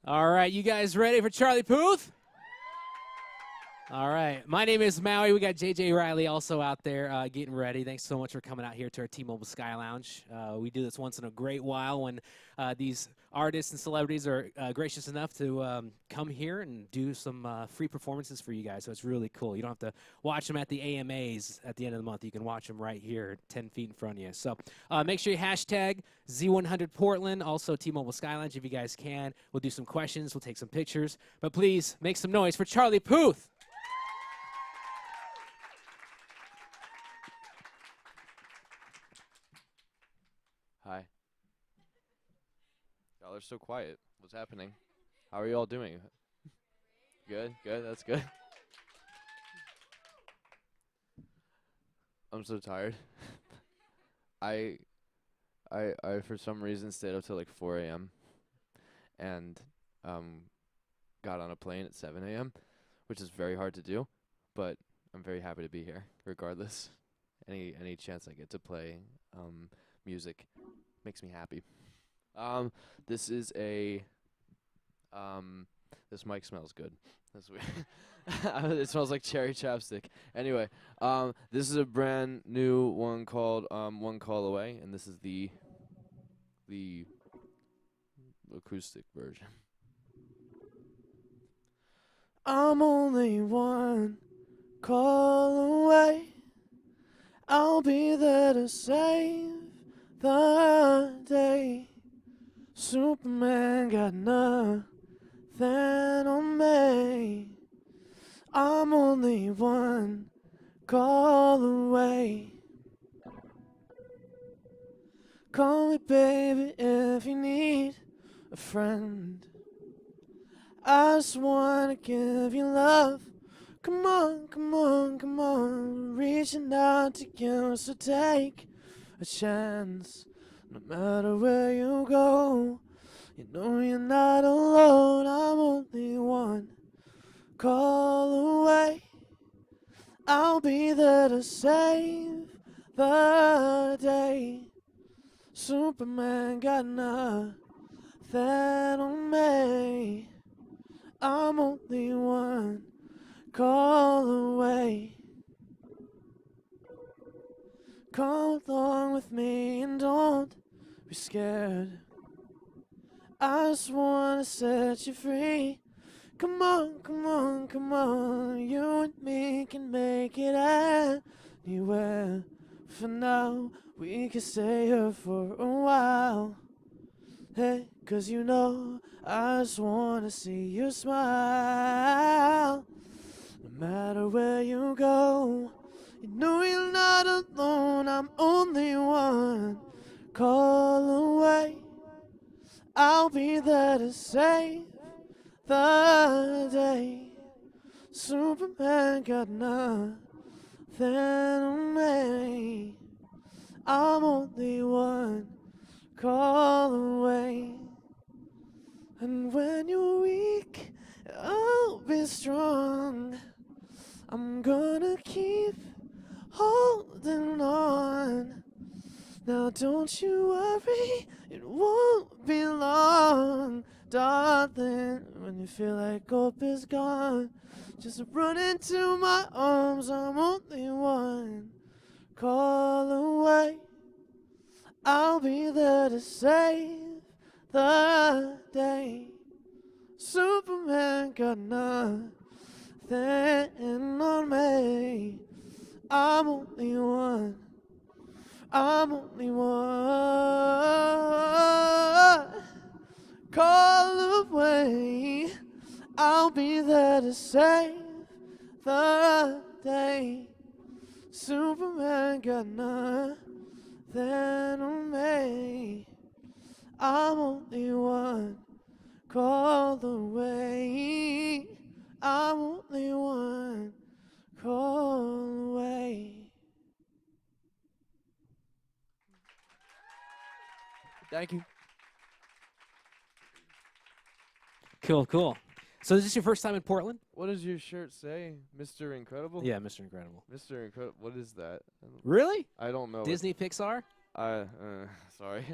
All right, you guys ready for Charlie Puth? All right, my name is Maui. We got JJ Riley also out there getting ready. Thanks so much for coming out here to our T-Mobile Sky Lounge. We do this once in a great while when these artists and celebrities are gracious enough to come here and do some free performances for you guys. So it's really cool. You don't have to watch them at the AMAs at the end of the month. You can watch them right here, 10 feet in front of you. So make sure you hashtag Z100 Portland, also T-Mobile Sky Lounge if you guys can. We'll do some questions. We'll take some pictures. But please make some noise for Charlie Puth. Hi. Y'all are so quiet. What's happening? How are you all doing? Good, good, that's good. I'm so tired. I for some reason stayed up till like 4 a.m. and got on a plane at 7 a.m., which is very hard to do, but I'm very happy to be here regardless. Any chance I get to play music makes me happy. This is a this mic smells good. That's weird. It smells like cherry chapstick. Anyway, this is a brand new one called One Call Away, and this is the acoustic version. I'm only one call away. I'll be there to save the day. Superman got nothing on me. I'm only one call away. Call me, baby, if you need a friend. I just wanna give you love. Come on, come on, come on. Reaching out to you, so take a chance. No matter where you go, you know you're not alone. I'm only one call away. I'll be there to save the day. Superman got nothing on me. I'm only one call away. Come along with me and don't be scared. I just wanna set you free. Come on, come on, come on. You and me can make it anywhere. For now, we can stay here for a while. Hey, 'cause you know I just wanna see you smile. No matter where you go, you know you're not alone. I'm only one call away. I'll be there to save the day. Superman got nothing on me. I'm only one call away. And when you're weak, I'll be strong. I'm gonna keep holding on. Now don't you worry, it won't be long, darling. When you feel like hope is gone, just run into my arms. I'm only one call away. I'll be there to save the day. Superman got nothing on me. I'm only one. I'm only one call away. I'll be there to save the day. Superman got nothing on me. I'm only one call away. I'm only one call away. Thank you. Cool, cool. So is this your first time in Portland? What does your shirt say? Mr. Incredible? Yeah, Mr. Incredible. Mr. Incredible. What is that? Really? I don't know. Disney, Pixar? Sorry.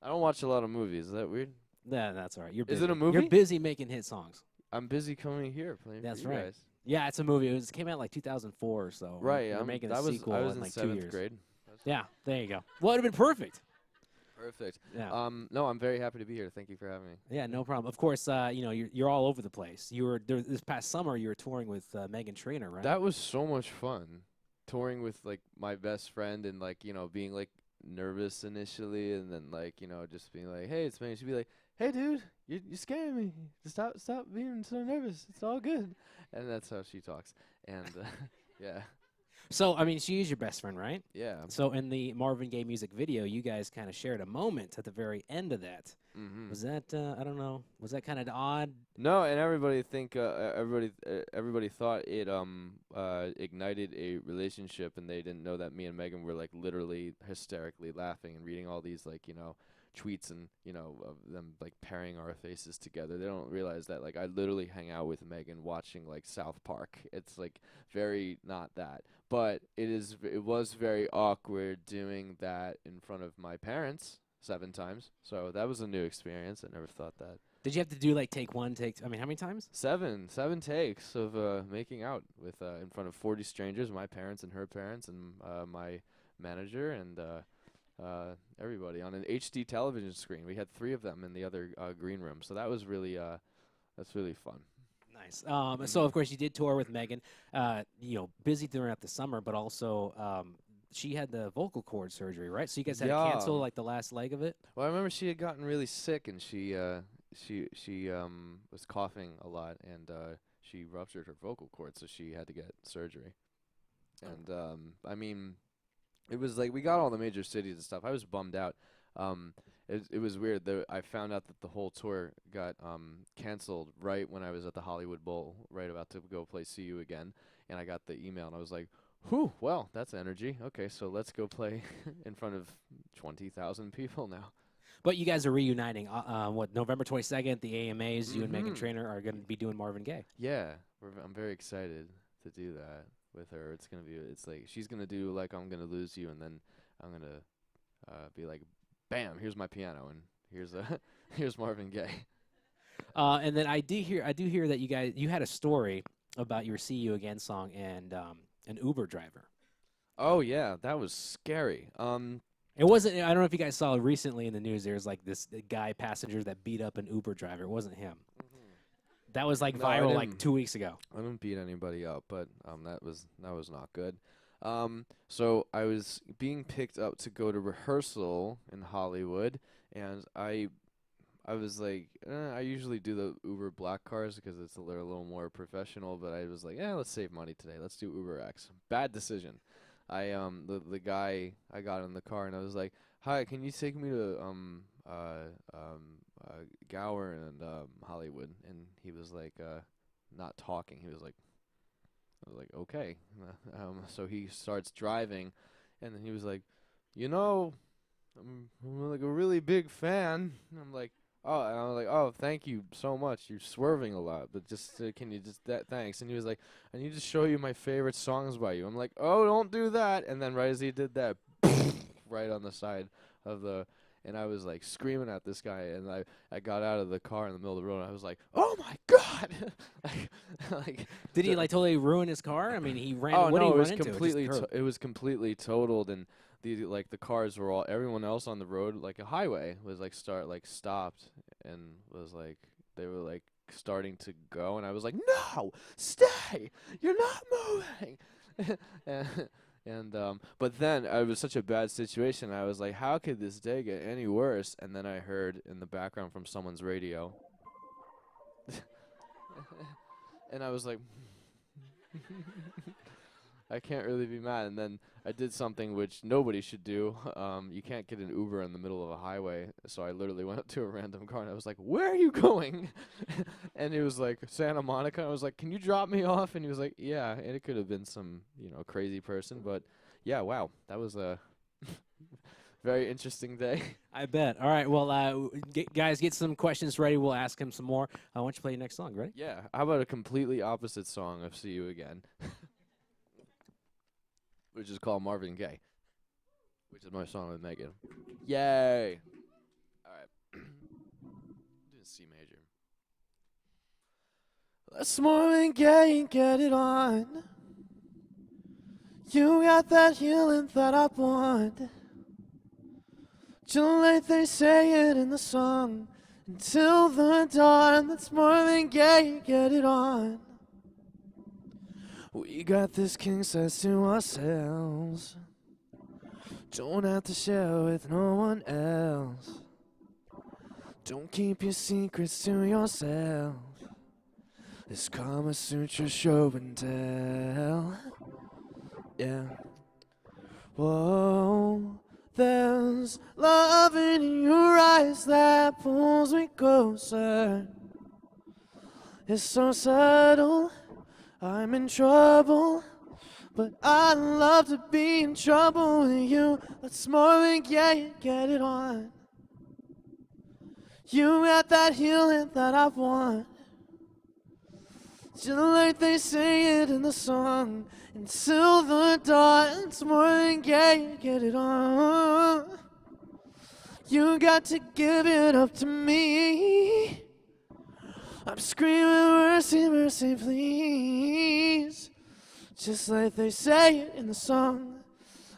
I don't watch a lot of movies. Is that weird? Nah, that's all right. You're Is busy. it a movie? You're busy making hit songs. I'm busy coming here playing That's for you right. guys. Yeah, it's a movie. It came out like 2004 or so. Right. They're making a I sequel was in in like 2 seventh years. grade. Yeah, there you go. Well, it'd have been perfect. Perfect. Yeah. No, I'm very happy to be here. Thank you for having me. Yeah, no problem. Of course, you're all over the place. You were this past summer. You were touring with Meghan Trainor, right? That was so much fun. Touring with like my best friend and like, being like nervous initially and then like, just being like, "Hey, it's me." She'd be like, "Hey, dude, you're scaring me. Stop being so nervous. It's all good." And that's how she talks. And yeah. So, I mean, she is your best friend, right? Yeah. So, in the Marvin Gaye music video, you guys kind of shared a moment at the very end of that. Mhm. Was that I don't know? Was that kind of odd? No, and everybody everybody thought it ignited a relationship, and they didn't know that me and Megan were like literally hysterically laughing and reading all these like tweets and of them like pairing our faces together. They don't realize that like I literally hang out with Megan watching like South Park. It's like very not that, but it was very awkward doing that in front of my parents 7 times. So that was a new experience. I never thought that. Did you have to do like take one, take? I mean, how many times? Seven takes of making out with in front of 40 strangers, my parents and her parents, and my manager and everybody on an HD television screen. We had 3 of them in the other green room, so that was really that's really fun. Nice. So of course you did tour with Megan. Busy throughout the summer, but also she had the vocal cord surgery, right? So you guys had to cancel like the last leg of it. Well, I remember she had gotten really sick, and she was coughing a lot, and she ruptured her vocal cord, so she had to get surgery. And I mean, it was like we got all the major cities and stuff. I was bummed out. It was weird. I found out that the whole tour got canceled right when I was at the Hollywood Bowl, right about to go play See You Again, and I got the email, and I was like, "Whew, well, that's energy. Okay, so let's go play in front of 20,000 people now." But you guys are reuniting. November 22nd, the AMAs. You and Meghan Trainor are going to be doing Marvin Gaye. Yeah, I'm very excited to do that with her. It's like she's gonna do like I'm Gonna Lose You, and then I'm gonna be like, bam, here's my piano, and here's Marvin Gaye. And then I do hear that you had a story about your "See You Again" song and an Uber driver. Oh yeah, that was scary. It wasn't. I don't know if you guys saw recently in the news. There's like this guy passenger that beat up an Uber driver. It wasn't him. That was like viral like 2 weeks ago. I didn't beat anybody up, but that was not good. So I was being picked up to go to rehearsal in Hollywood, and I was like, I usually do the Uber black cars because it's a little more professional, but I was like, let's save money today. Let's do Uber X. Bad decision. The guy, I got in the car and I was like, "Hi, can you take me to Gower and Hollywood?" And he was like, not talking. He was like, I was like, "Okay." So he starts driving, and then he was like, I'm like a really big fan. And I'm like, "Oh," and I was like, "Oh, thank you so much. You're swerving a lot, but just can you just thanks?" And he was like, "I need to show you my favorite songs by you." I'm like, "Oh, don't do that." And then right as he did that, right on the side of and I was like screaming at this guy, and I got out of the car in the middle of the road, and I was like, "Oh my God!" Did he like totally ruin his car? I mean, he ran. Oh what no, did he it was run into? completely it was completely totaled, and the cars were all, everyone else on the road, like a highway, was like stopped and was like, they were like starting to go, and I was like, "No, stay, you're not moving." But then it was such a bad situation. I was like, how could this day get any worse? And then I heard in the background from someone's radio, and I was like, I can't really be mad. And then I did something which nobody should do. You can't get an Uber in the middle of a highway. So I literally went up to a random car, and I was like, "Where are you going?" And he was like, "Santa Monica." I was like, "Can you drop me off?" And he was like, "Yeah." And it could have been some, crazy person. But, yeah, wow. That was a very interesting day. I bet. All right. Well, guys, get some questions ready. We'll ask him some more. I want you to play your next song. Ready? Yeah. How about a completely opposite song of See You Again? Which is called Marvin Gaye, which is my song with Megan. Yay! All right. C major. Let's Marvin Gaye and get it on. You got that healing that I want. Just like they say it in the song. Until the dawn, let's Marvin Gaye, get it on. We got this king size to ourselves. Don't have to share with no one else. Don't keep your secrets to yourself. This Kama Sutra show and tell. Yeah. Whoa. There's love in your eyes that pulls me closer. It's so subtle, I'm in trouble, but I love to be in trouble with you. Let's Marvin Gaye, get it on. You got that healing that I want. Just like they say it in the song. Until the dawn, it's Marvin Gaye, get it on. You got to give it up to me. I'm screaming mercy, mercy, please. Just like they say it in the song.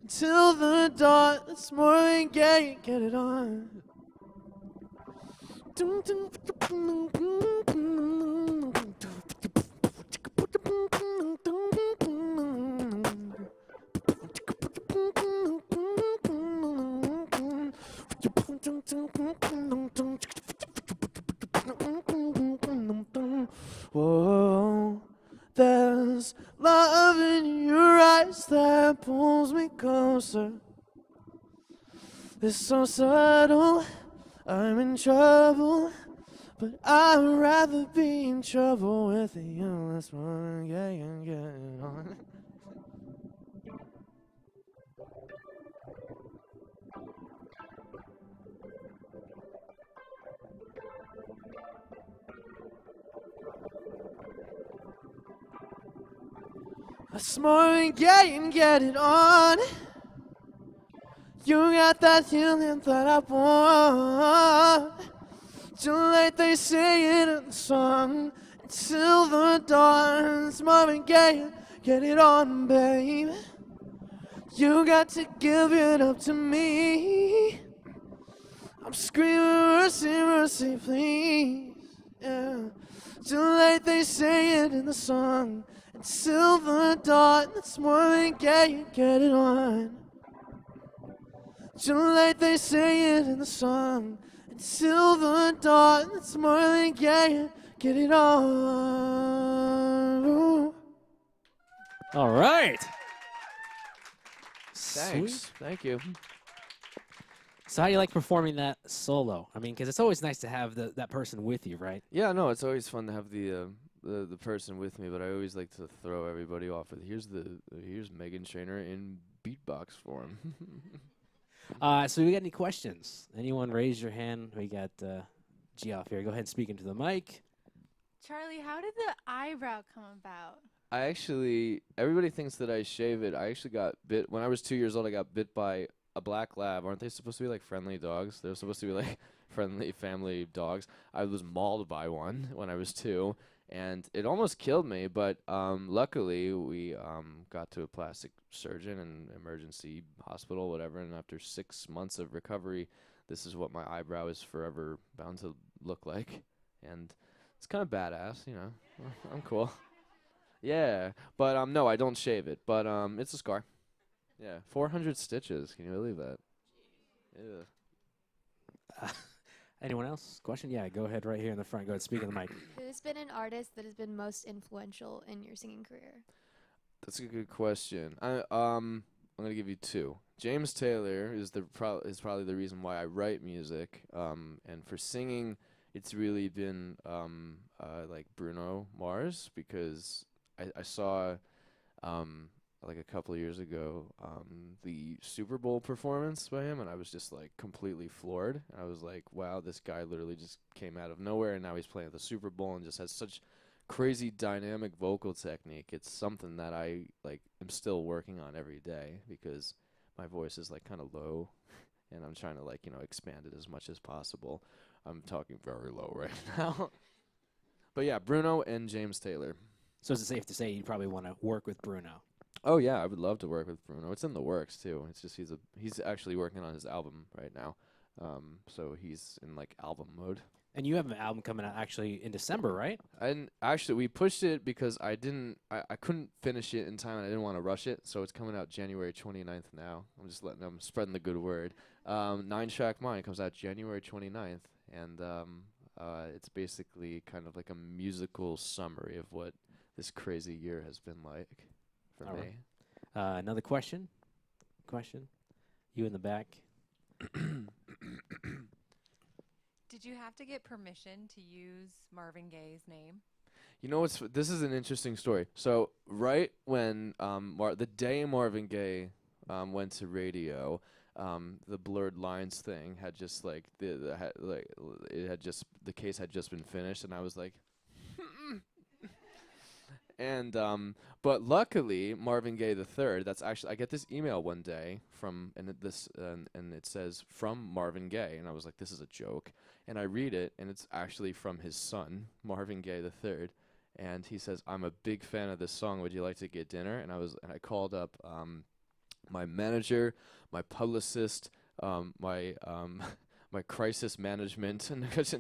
Until the dawn, it's Marvin Gaye, get it on. Whoa, there's love in your eyes that pulls me closer. It's so subtle, I'm in trouble, but I'd rather be in trouble with you. That's why I'm getting it on. Let's Marvin Gaye and get it on. You got that healing that I want. Just like they say it in the song. Until the dawn, it's Marvin Gaye, get it on, babe. You got to give it up to me. I'm screaming mercy, mercy, please. Yeah. Just like they say it in the song. Until the dawn, it's Marvin Gaye, get it on. Just like they say it in the song. Until the dawn, it's Marvin Gaye, get it on. Ooh. All right. Thanks. Sweet. Thank you. So how do you like performing that solo? I mean, because it's always nice to have that person with you, right? Yeah, no, it's always fun to have the person with me, but I always like to throw everybody off with here's Meghan Trainor in beatbox form. So we got any questions? Anyone raise your hand? We got Geoff here. Go ahead and speak into the mic. Charlie, how did the eyebrow come about? Everybody thinks that I shave it. I actually got bit when I was 2 years old. I got bit by a black lab. Aren't they supposed to be like friendly dogs? They're supposed to be like friendly family dogs. I was mauled by one when I was 2, and it almost killed me. But luckily, we got to a plastic surgeon and emergency hospital, whatever. And after 6 months of recovery, this is what my eyebrow is forever bound to look like. And it's kind of badass, you know. I'm cool. Yeah, but no, I don't shave it. But it's a scar. Yeah, 400 stitches. Can you believe that? Yeah. Anyone else? Question? Yeah, go ahead right here in the front. Go ahead, speak in the mic. Who's been an artist that has been most influential in your singing career? That's a good question. I'm gonna give you 2. James Taylor is probably the reason why I write music. And for singing, it's really been like Bruno Mars, because I saw like a couple of years ago the Super Bowl performance by him, and I was just like completely floored. I was like, wow, this guy literally just came out of nowhere, and now he's playing at the Super Bowl and just has such crazy dynamic vocal technique. It's something that I like am still working on every day, because my voice is like kind of low and I'm trying to like, you know, expand it as much as possible. I'm talking very low right now. But yeah, Bruno and James Taylor. So is it safe to say you'd probably want to work with Bruno? Oh yeah, I would love to work with Bruno. It's in the works too. It's just he's actually working on his album right now. So he's in like album mode. And you have an album coming out actually in December, right? And actually, we pushed it because I couldn't finish it in time, and I didn't want to rush it. So it's coming out January 29th now. I'm spreading the good word. 9-Track Mind comes out January 29th, and it's basically kind of like a musical summary of what this crazy year has been like for All me. right. Another question? You in the back? Did you have to get permission to use Marvin Gaye's name? You know this is an interesting story. So right when the day Marvin Gaye went to radio, the blurred lines thing had just like the case had just been finished, and I was like, and but luckily Marvin Gaye the third. That's actually I get this email one day from and it says from Marvin Gaye, and I was like, this is a joke, and I read it, and it's actually from his son Marvin Gaye the third. And he says, I'm a big fan of this song. Would you like to get dinner? And I called up my manager, my publicist, my my crisis management, and just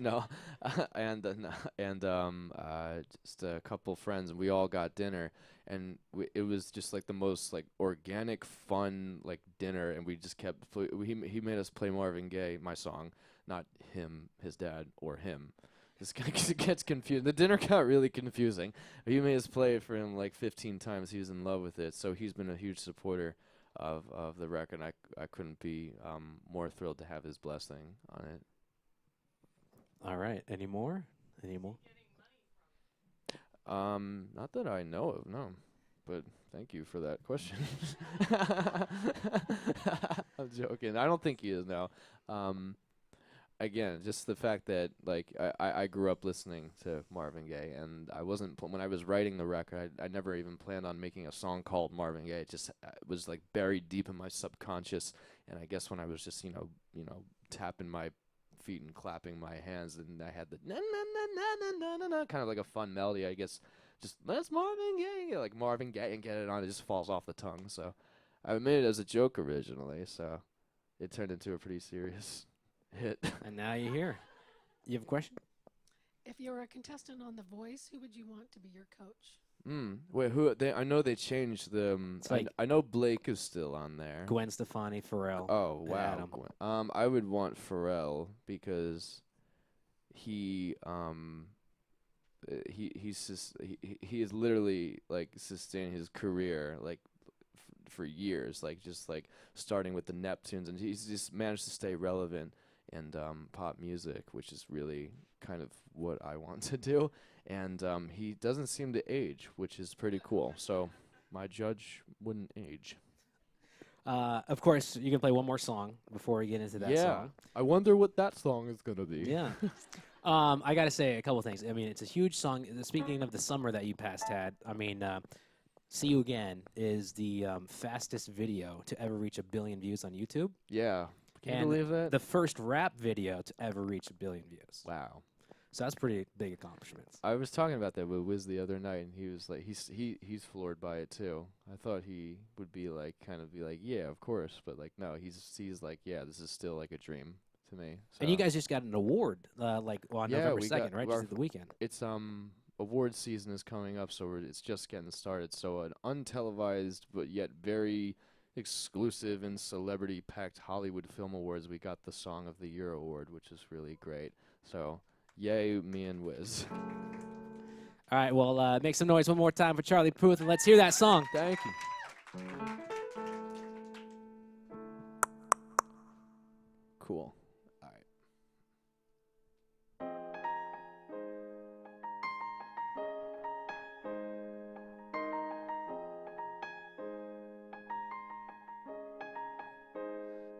a couple friends, and we all got dinner. And it was just like the most like organic, fun like dinner, and we just kept. He made us play Marvin Gaye, my song, not him, his dad, or him. This guy gets confused. The dinner got really confusing. He made us play it for him like 15 times. He was in love with it. So he's been a huge supporter of the record. I couldn't be more thrilled to have his blessing on it. All right. Any more? Not that I know of, no. But thank you for that question. I'm joking. I don't think he is now. Again, just the fact that like I grew up listening to Marvin Gaye, and I wasn't when I was writing the record, I never even planned on making a song called Marvin Gaye. It just was like buried deep in my subconscious, and I guess when I was just you know tapping my feet and clapping my hands, and I had the na na na na na na na kind of like a fun melody. I guess just let's Marvin Gaye, like Marvin Gaye, and get it on. It just falls off the tongue. So I made it as a joke originally, so it turned into a pretty serious hit. And now you're here. You have a question? If you were a contestant on The Voice, who would you want to be your coach? Wait, who? I know they changed the. I know Blake is still on there. Gwen Stefani, Pharrell. Oh wow. Adam. Gwen. I would want Pharrell because he is literally like sustaining his career like for years, like just like starting with the Neptunes, and he's just managed to stay relevant in pop music, which is really kind of what I want to do. And he doesn't seem to age, which is pretty cool. So my judge wouldn't age. Of course, you can play one more song before we get into that song. I wonder what that song is going to be. Yeah. I got to say a couple things. I mean, it's a huge song. Speaking of the summer that you past had, I mean, See You Again is the fastest video to ever reach 1 billion views on YouTube. Yeah. Can you And believe that? the first rap video to ever reach 1 billion views. Wow. So that's pretty big accomplishments. I was talking about that with Wiz the other night, and he was like, he's floored by it too. I thought he would be like, yeah, of course, but like, no, he's like, yeah, this is still like a dream to me. So. And you guys just got an award, on November 2nd, right? Just at the weekend. It's award season is coming up, so it's just getting started. So an untelevised but yet very exclusive and celebrity-packed Hollywood Film Awards. We got the Song of the Year award, which is really great. So. Yay, me and Wiz. All right, well, make some noise one more time for Charlie Puth, and let's hear that song. Thank you. Cool. All right.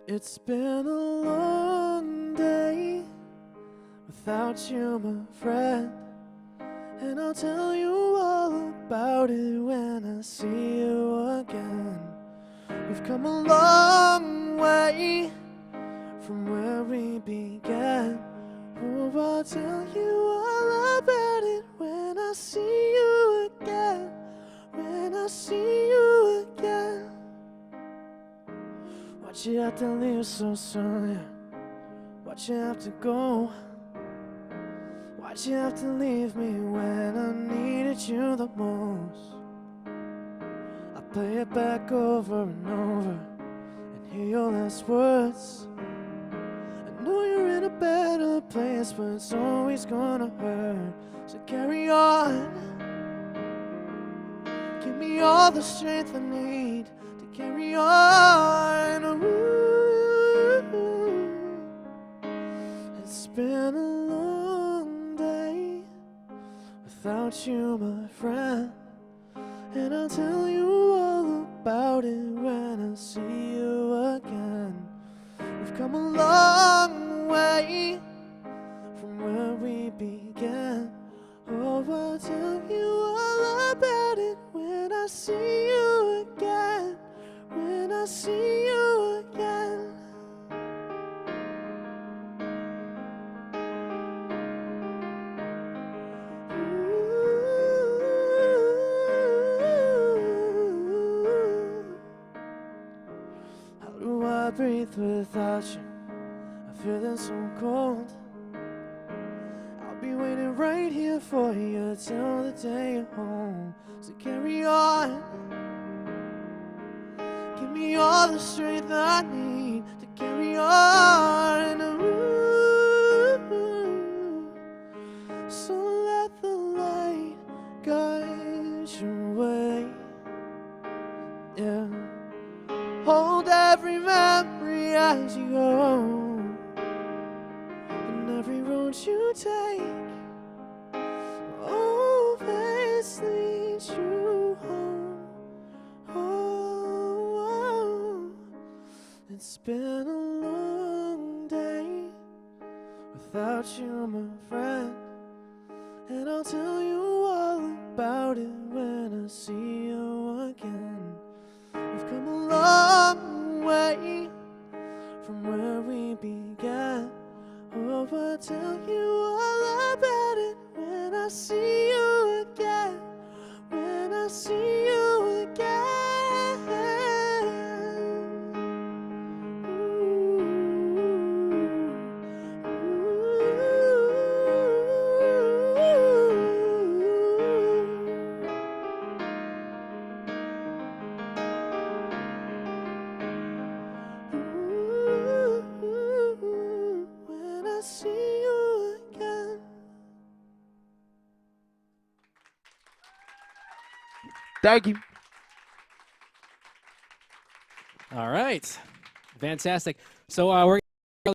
It's been a long day without you, my friend, and I'll tell you all about it when I see you again. We've come a long way from where we began. Oh, I'll tell you all about it when I see you again. When I see you again. Why'd you have to leave so soon? Yeah. Why'd you have to go? Why'd you have to leave me when I needed you the most? I play it back over and over and hear your last words. I know you're in a better place, but it's always gonna hurt. So carry on. Give me all the strength I need to carry on. Ooh, it's been a long day without you, my friend. And I'll tell you all about it when I see you again. We've come a long way from where we began. Oh, I'll tell you all about it when I see you again. When I see you again. How do I breathe without you? I feel it so cold. I'll be waiting right here for you till the day you're home. So carry on. Give me all the strength I need to carry on. Ooh, so let the light guide your way. Yeah. Hold every memory as you go, and every road you take always leads you home. Oh, it's been a long day without you, my friend, and I'll tell you all about it when I see you again. We've come a long way from where we began. Oh, I'll tell you all about it when I see you again. When I see you again. When I see you again. Thank you. All right. Fantastic. So we're